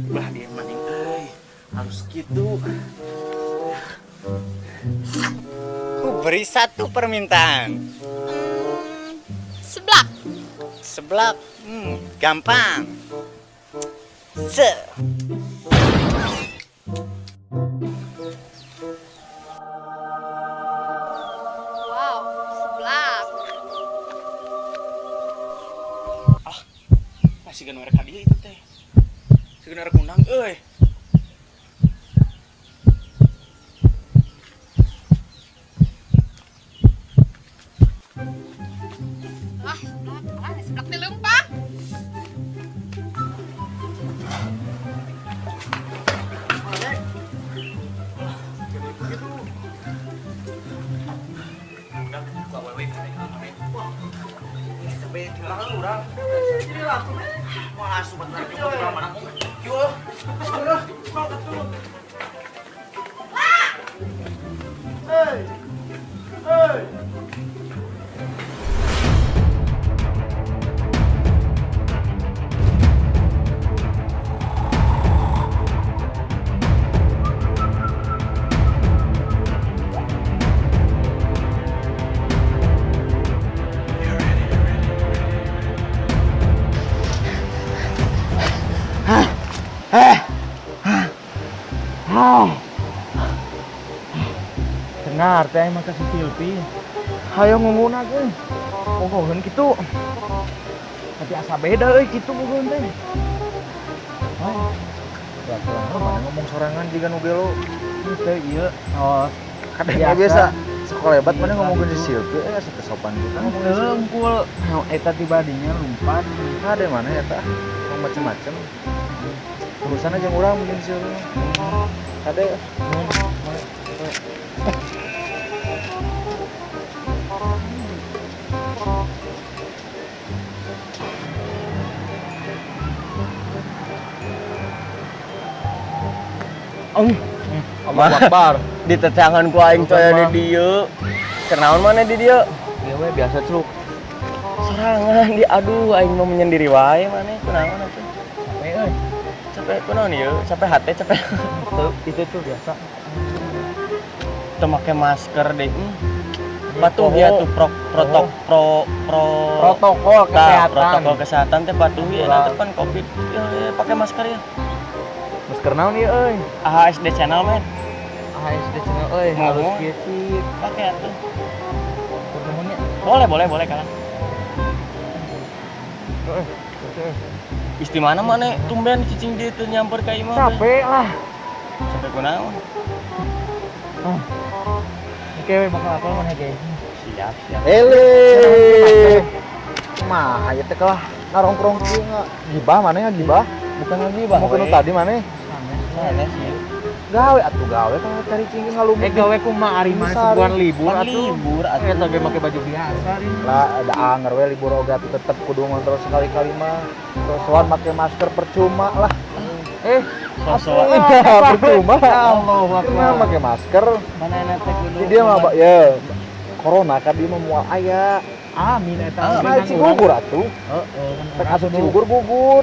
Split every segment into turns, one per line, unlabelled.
Bah dia maning harus gitu.
Ku beri satu permintaan.
Seblak.
Seblak, gampang.
Wow, seblak.
Masih kan mereka dia itu teh. Segenar kunang
Wah, seblak. Mana seblak di lempang?
Udah buka wewe sampai dilarang urang. Jadi langsung mau asup bentar cukup urang mana mau. Yo. Hey. Hey.
Dengar teh emang kasih Silpi. Hayo ngomongna ge. Pohokeun kitu. Tapi asa beda euy kitu pohokeun teh. Oh. Ya, mana ngomong sorangan jiga nu gelo. Teh ieu. Oh, kadang biasa. Sekolah hebat mana ngomongin si Silpi asa teu sopan gitu. Heuh, unggul. Eta tibadinya lumpat. Ada mana eta? Ngomong macem-macem. Urusan aja urang mungkin sih. Ada.
Allah Akbar. Di tetangan ku aing teh di dieu. Kenaon mana di dieu?
Ieu we biasa celuk.
Sorangan di aduh aing mau menyendiri wae maneh kunaon atuh.
Capek euy.
Capek kunaon ieu? Capek hate capek.
Itu tuh biasa.
Teu make masker deh. Patuh ya tuh protokol kesehatan teh patuh ya nanti kan Covid. Ya pakai masker ya.
Masker naon ieu euy?
AHSD channel men.
AHSD channel euy harus kieu sih.
Pakai atuh.
Nuhunnya.
Boleh kan. Isti mana tumben cicing dia teu nyamper ka imah.
Capek lah.
Capek kunaon?
Oke, bakal apa mana ge?
Siap.
Ele. Mah, aya teh kalah narongkrong kieu gibah mana gibah? Bukan ngagibah. Mau kenu tadi mana?
Mana sih?
Gawe atuh gawe kalau cari cingking ngalumut. Gawe kumaha ari mah sebulan libur atuh.
Libur atuh.
Eta ge make baju biasa lah ada anger we libur oge tetep kudu ngontrol sekali-kali mah. Terus soal make masker percuma lah. Percuma. Allahu Akbar. Make masker.
Mana enak teh kudu.
Dia mah ya corona kan dia mah moal aya. Amin eta. Gugur atuh. Heeh. Tek asup gugur.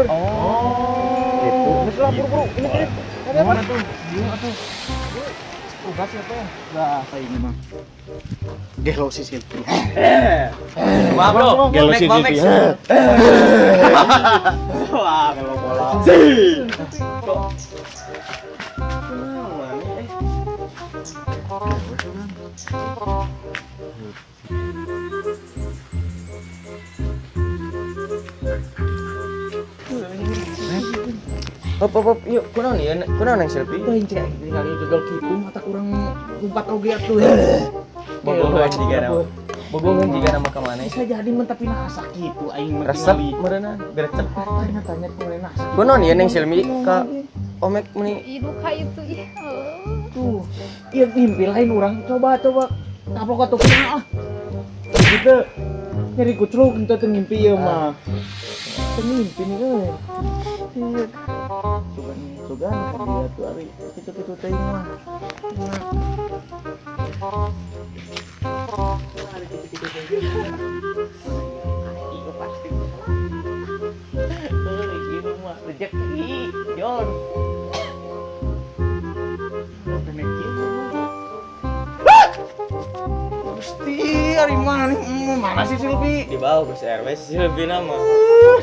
Oh. Gitu. Geus lah buru-buru. Ini teh. Ada apa tuh? Bingung atuh. Tugas siapa ya?
Nah, saya ini mah. Gelo si Silpi.
Maaf bro.
Gelo si Silpi. Wah, gelo bola.
Hop, yuk, kunaon ieu? Kunaon yang Silpi?
Teuing cek ningali gagal kitu mata kurang umpat oge atuh.
Bogohan jiga nama. Bogohan jiga nama ka maneh.
Bisa jadi men tapi nasa kitu aing mah
Resep meureunna, gerecep.
tanya kumaha nasa.
Kunaon ieu Neng Silmi ka Omek meni?
Duka itu ya.
Tuh, ieu mimpi lain urang coba taplok atuh kumaha. Gitu. Nyeri kucluk henteu teu ngimpi ieu mah. Teu ngimpi nih euy. Ieu. Sugan kan dia tuh ari kitu-kitu teuing mah. Ari kitu-kitu teuing. Iya pasti. Mana sih Silvi?
Di bawah ke si RW si Silvi nama.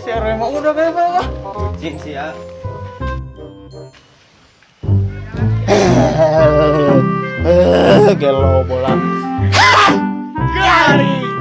Si RW mah udah bebas.
Bucin sih ya.
Gelo bola. Garing.